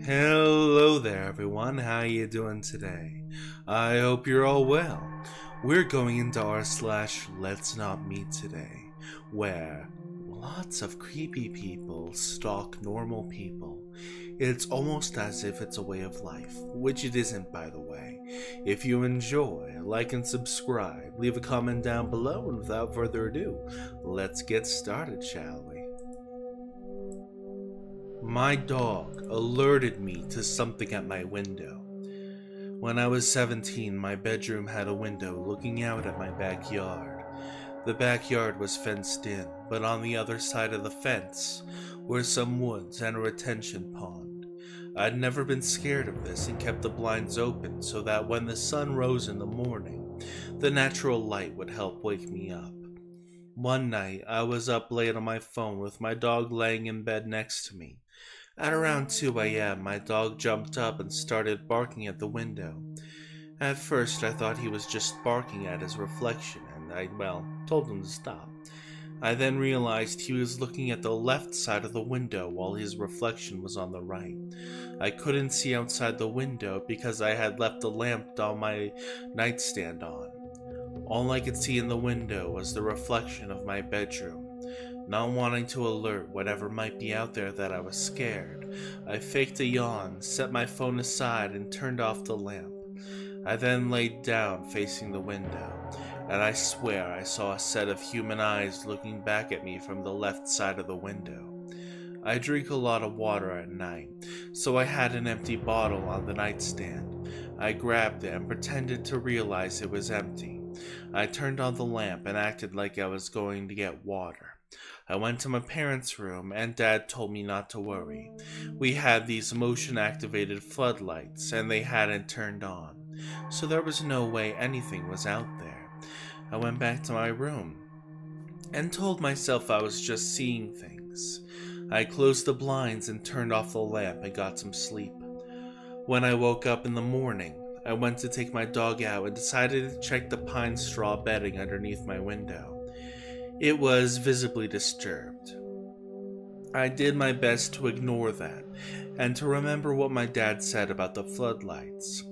Hello there everyone, how you doing today? I hope you're all well. We're going into r/Let's Not Meet today, where lots of creepy people stalk normal people. It's almost as if it's a way of life, which it isn't, by the way. If you enjoy, like and subscribe, leave a comment down below, and without further ado, let's get started, shall we? My dog alerted me to something at my window. When I was 17, my bedroom had a window looking out at my backyard. The backyard was fenced in, but on the other side of the fence were some woods and a retention pond. I'd never been scared of this and kept the blinds open so that when the sun rose in the morning, the natural light would help wake me up. One night, I was up late on my phone with my dog laying in bed next to me. At around 2 a.m., my dog jumped up and started barking at the window. At first, I thought he was just barking at his reflection, and I told him to stop. I then realized he was looking at the left side of the window while his reflection was on the right. I couldn't see outside the window because I had left the lamp on my nightstand on. All I could see in the window was the reflection of my bedroom. Not wanting to alert whatever might be out there that I was scared, I faked a yawn, set my phone aside, and turned off the lamp. I then laid down facing the window, and I swear I saw a set of human eyes looking back at me from the left side of the window. I drink a lot of water at night, so I had an empty bottle on the nightstand. I grabbed it and pretended to realize it was empty. I turned on the lamp and acted like I was going to get water. I went to my parents' room and Dad told me not to worry. We had these motion-activated floodlights and they hadn't turned on, so there was no way anything was out there. I went back to my room and told myself I was just seeing things. I closed the blinds and turned off the lamp and got some sleep. When I woke up in the morning, I went to take my dog out and decided to check the pine straw bedding underneath my window. It was visibly disturbed. I did my best to ignore that, and to remember what my dad said about the floodlights.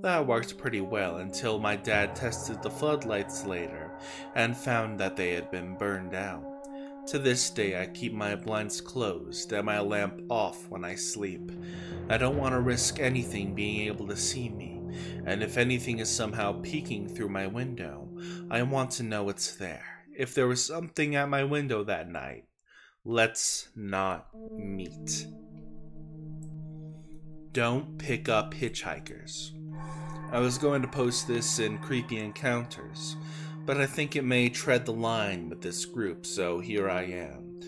That worked pretty well until my dad tested the floodlights later, and found that they had been burned out. To this day, I keep my blinds closed and my lamp off when I sleep. I don't want to risk anything being able to see me, and if anything is somehow peeking through my window, I want to know it's there. If there was something at my window that night, let's not meet. Don't pick up hitchhikers. I was going to post this in Creepy Encounters, but I think it may tread the line with this group, so here I am.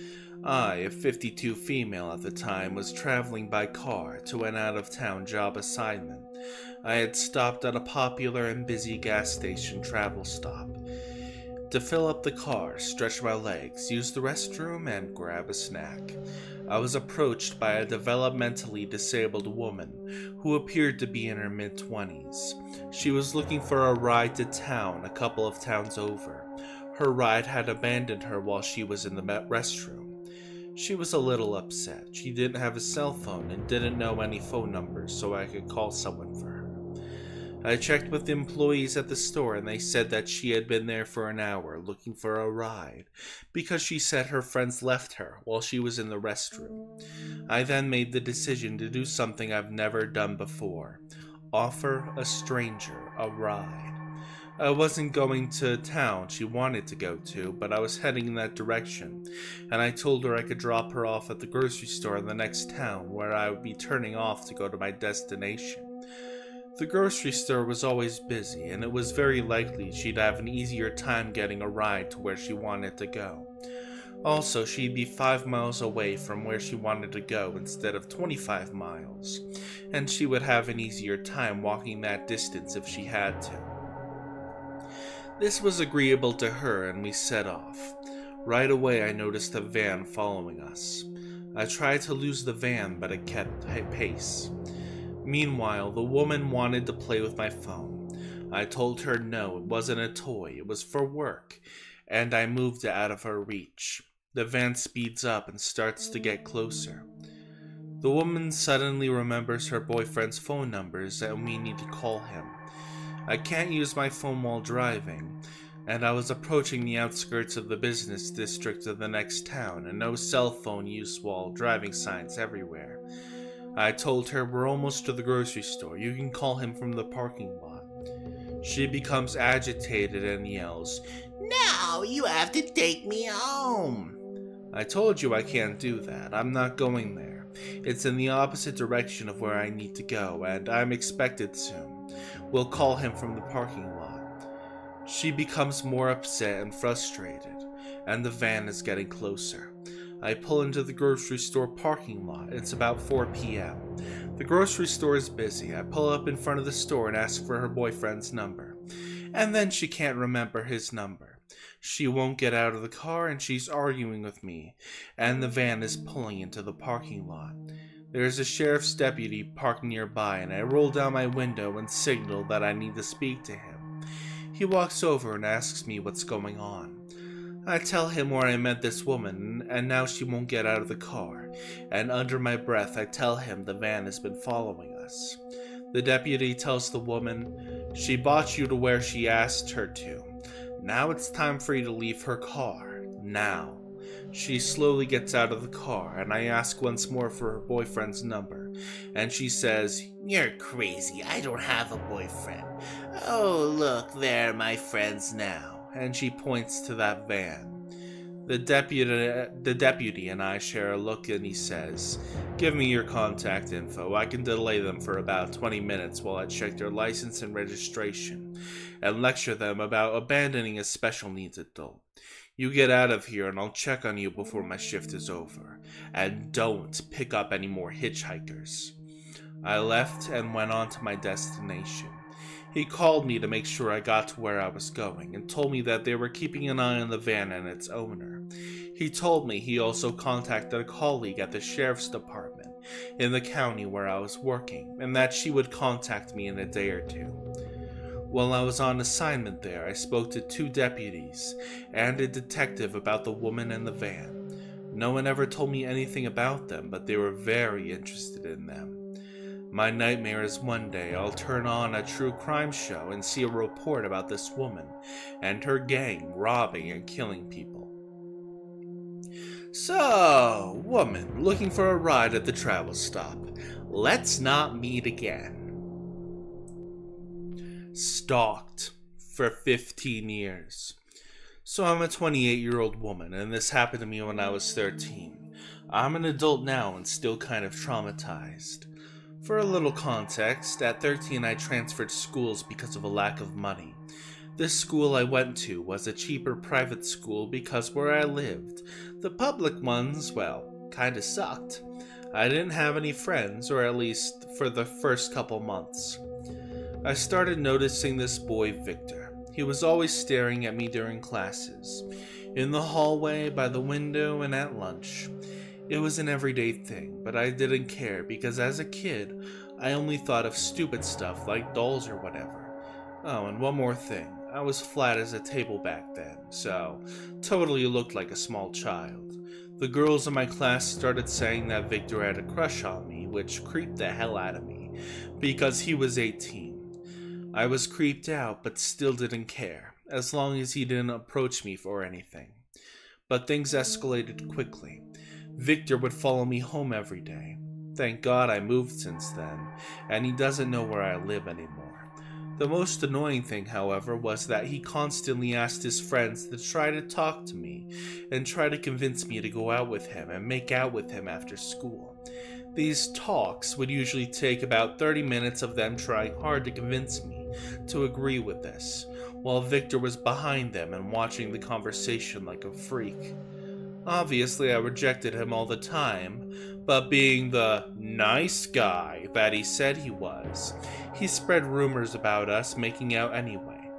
I, a 52 female at the time, was traveling by car to an out-of-town job assignment. I had stopped at a popular and busy gas station travel stop to fill up the car, stretch my legs, use the restroom, and grab a snack. I was approached by a developmentally disabled woman who appeared to be in her mid-20s. She was looking for a ride to town a couple of towns over. Her ride had abandoned her while she was in the restroom. She was a little upset. She didn't have a cell phone and didn't know any phone numbers so I could call someone for her. I checked with the employees at the store and they said that she had been there for an hour looking for a ride because she said her friends left her while she was in the restroom. I then made the decision to do something I've never done before: offer a stranger a ride. I wasn't going to town she wanted to go to, but I was heading in that direction, and I told her I could drop her off at the grocery store in the next town where I would be turning off to go to my destination. The grocery store was always busy, and it was very likely she'd have an easier time getting a ride to where she wanted to go. Also, she'd be 5 miles away from where she wanted to go instead of 25 miles, and she would have an easier time walking that distance if she had to. This was agreeable to her, and we set off. Right away, I noticed a van following us. I tried to lose the van, but it kept pace. Meanwhile, the woman wanted to play with my phone. I told her no, it wasn't a toy, it was for work, and I moved it out of her reach. The van speeds up and starts to get closer. The woman suddenly remembers her boyfriend's phone numbers and we need to call him. I can't use my phone while driving, and I was approaching the outskirts of the business district of the next town and no cell phone use while driving signs everywhere. I told her we're almost to the grocery store, you can call him from the parking lot. She becomes agitated and yells, "Now you have to take me home." I told you I can't do that, I'm not going there. It's in the opposite direction of where I need to go, and I'm expected soon. We'll call him from the parking lot. She becomes more upset and frustrated, and the van is getting closer. I pull into the grocery store parking lot. It's about 4 p.m. The grocery store is busy. I pull up in front of the store and ask for her boyfriend's number. And then she can't remember his number. She won't get out of the car and she's arguing with me, and the van is pulling into the parking lot. There's a sheriff's deputy parked nearby, and I roll down my window and signal that I need to speak to him. He walks over and asks me what's going on. I tell him where I met this woman, and now she won't get out of the car, and under my breath I tell him the van has been following us. The deputy tells the woman, "She brought you to where she asked her to. Now it's time for you to leave her car. Now." She slowly gets out of the car, and I ask once more for her boyfriend's number, and she says, "You're crazy, I don't have a boyfriend. Oh, look, there are my friends now," and she points to that van. The deputy and I share a look, and he says, "Give me your contact info. I can delay them for about 20 minutes while I check their license and registration, and lecture them about abandoning a special needs adult. You get out of here and I'll check on you before my shift is over. And don't pick up any more hitchhikers." I left and went on to my destination. He called me to make sure I got to where I was going and told me that they were keeping an eye on the van and its owner. He told me he also contacted a colleague at the sheriff's department in the county where I was working, and that she would contact me in a day or two. While I was on assignment there, I spoke to 2 deputies and a detective about the woman and the van. No one ever told me anything about them, but they were very interested in them. My nightmare is one day I'll turn on a true crime show and see a report about this woman and her gang robbing and killing people. So, woman looking for a ride at the travel stop. Let's not meet again. Stalked for 15 years. So I'm a 28-year-old woman, and this happened to me when I was 13. I'm an adult now and still kind of traumatized. For a little context, at 13 I transferred schools because of a lack of money. This school I went to was a cheaper private school because where I lived, the public ones, well, kinda sucked. I didn't have any friends, or at least for the first couple months. I started noticing this boy, Victor. He was always staring at me during classes, in the hallway, by the window, and at lunch. It was an everyday thing, but I didn't care because as a kid, I only thought of stupid stuff like dolls or whatever. Oh, and one more thing. I was flat as a table back then, so totally looked like a small child. The girls in my class started saying that Victor had a crush on me, which creeped the hell out of me, because he was 18. I was creeped out, but still didn't care, as long as he didn't approach me for anything. But things escalated quickly. Victor would follow me home every day. Thank God I moved since then, and he doesn't know where I live anymore. The most annoying thing, however, was that he constantly asked his friends to try to talk to me, and try to convince me to go out with him and make out with him after school. These talks would usually take about 30 minutes of them trying hard to convince me to agree with this, while Victor was behind them and watching the conversation like a freak. Obviously, I rejected him all the time, but being the nice guy that he said he was, he spread rumors about us making out anyway.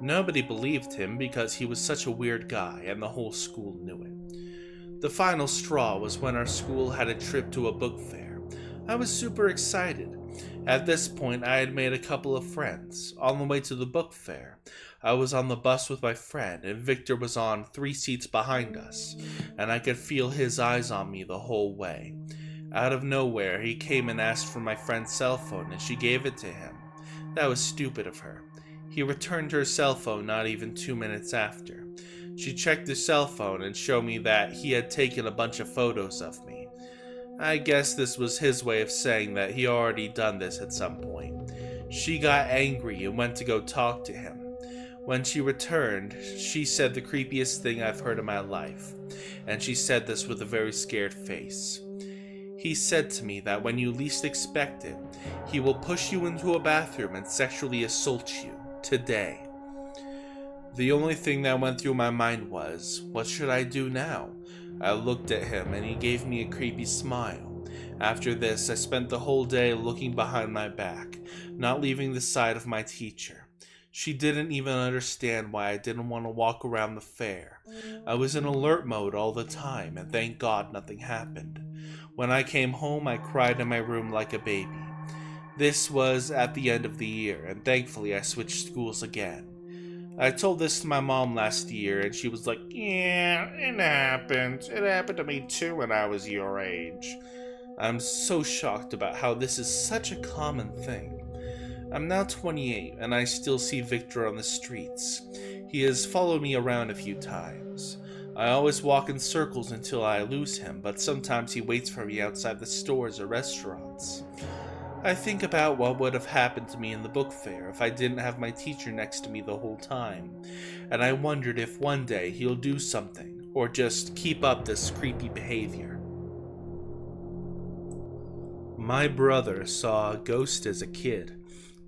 Nobody believed him because he was such a weird guy and the whole school knew it. The final straw was when our school had a trip to a book fair. I was super excited. At this point, I had made a couple of friends. On the way to the book fair, I was on the bus with my friend, and Victor was on 3 seats behind us, and I could feel his eyes on me the whole way. Out of nowhere, he came and asked for my friend's cell phone, and she gave it to him. That was stupid of her. He returned her cell phone not even 2 minutes after. She checked his cell phone and showed me that he had taken a bunch of photos of me. I guess this was his way of saying that he already done this at some point. She got angry and went to go talk to him. When she returned, she said the creepiest thing I've heard in my life, and she said this with a very scared face. He said to me that when you least expect it, he will push you into a bathroom and sexually assault you, today. The only thing that went through my mind was, what should I do now? I looked at him and he gave me a creepy smile. After this, I spent the whole day looking behind my back, not leaving the side of my teacher. She didn't even understand why I didn't want to walk around the fair. I was in alert mode all the time, and thank God nothing happened. When I came home, I cried in my room like a baby. This was at the end of the year, and thankfully I switched schools again. I told this to my mom last year, and she was like, "Yeah, it happened. It happened to me too when I was your age." I'm so shocked about how this is such a common thing. I'm now 28, and I still see Victor on the streets. He has followed me around a few times. I always walk in circles until I lose him, but sometimes he waits for me outside the stores or restaurants. I think about what would have happened to me in the book fair if I didn't have my teacher next to me the whole time, and I wondered if one day he'll do something, or just keep up this creepy behavior. My brother saw a ghost as a kid.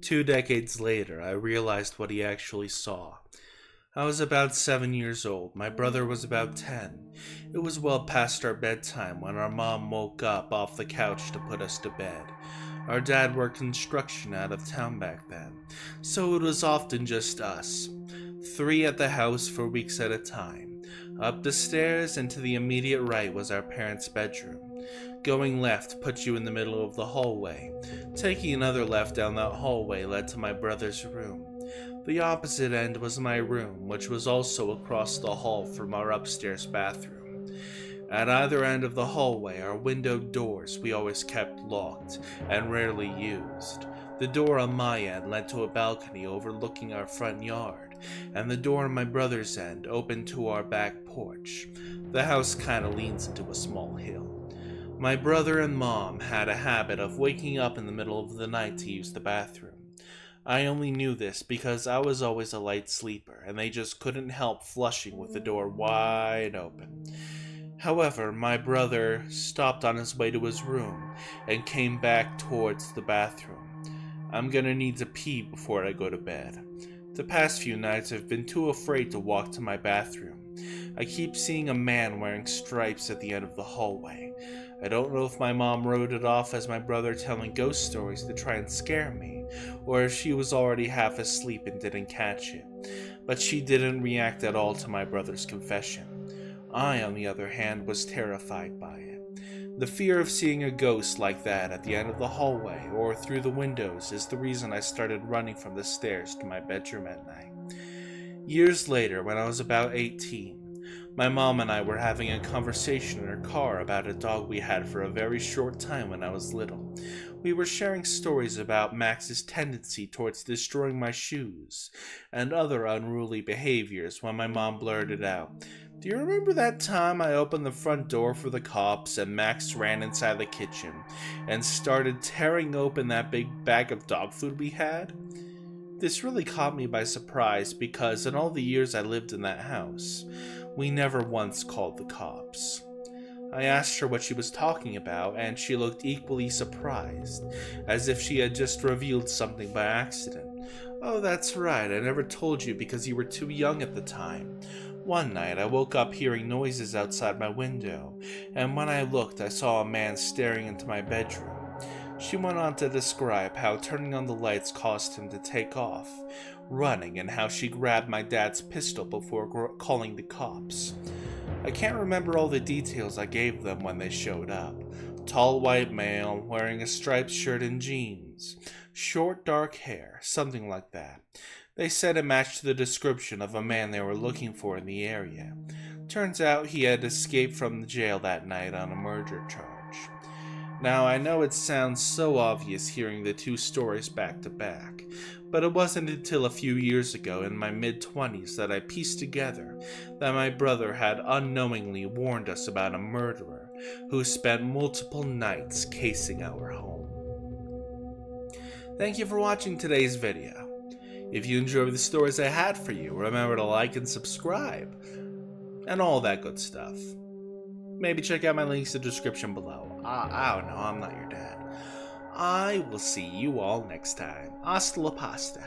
2 decades later, I realized what he actually saw. I was about 7 years old. My brother was about 10. It was well past our bedtime when our mom woke up off the couch to put us to bed. Our dad worked construction out of town back then, so it was often just us. 3 at the house for weeks at a time. Up the stairs and to the immediate right was our parents' bedroom. Going left put you in the middle of the hallway. Taking another left down that hallway led to my brother's room. The opposite end was my room, which was also across the hall from our upstairs bathroom. At either end of the hallway are windowed doors we always kept locked and rarely used. The door on my end led to a balcony overlooking our front yard, and the door on my brother's end opened to our back porch. The house kinda leans into a small hill. My brother and mom had a habit of waking up in the middle of the night to use the bathroom. I only knew this because I was always a light sleeper, and they just couldn't help flushing with the door wide open. However, my brother stopped on his way to his room and came back towards the bathroom. I'm gonna need to pee before I go to bed. The past few nights I've been too afraid to walk to my bathroom. I keep seeing a man wearing stripes at the end of the hallway. I don't know if my mom wrote it off as my brother telling ghost stories to try and scare me, or if she was already half asleep and didn't catch it, but she didn't react at all to my brother's confession. I, on the other hand, was terrified by it. The fear of seeing a ghost like that at the end of the hallway or through the windows is the reason I started running from the stairs to my bedroom at night. Years later, when I was about 18, my mom and I were having a conversation in her car about a dog we had for a very short time when I was little. We were sharing stories about Max's tendency towards destroying my shoes and other unruly behaviors when my mom blurted out, "Do you remember that time I opened the front door for the cops and Max ran inside the kitchen and started tearing open that big bag of dog food we had?" This really caught me by surprise because in all the years I lived in that house, we never once called the cops. I asked her what she was talking about, and she looked equally surprised, as if she had just revealed something by accident. "Oh, that's right, I never told you because you were too young at the time. One night I woke up hearing noises outside my window, and when I looked I saw a man staring into my bedroom." She went on to describe how turning on the lights caused him to take off, running, and how she grabbed my dad's pistol before calling the cops. I can't remember all the details I gave them when they showed up. Tall white male, wearing a striped shirt and jeans. Short dark hair, something like that. They said it matched the description of a man they were looking for in the area. Turns out he had escaped from the jail that night on a murder charge. Now, I know it sounds so obvious hearing the two stories back to back, but it wasn't until a few years ago in my mid-20s that I pieced together that my brother had unknowingly warned us about a murderer who spent multiple nights casing our home. Thank you for watching today's video. If you enjoyed the stories I had for you, remember to like and subscribe, and all that good stuff. Maybe check out my links in the description below. I don't know, I'm not your dad. I will see you all next time. Hasta la pasta.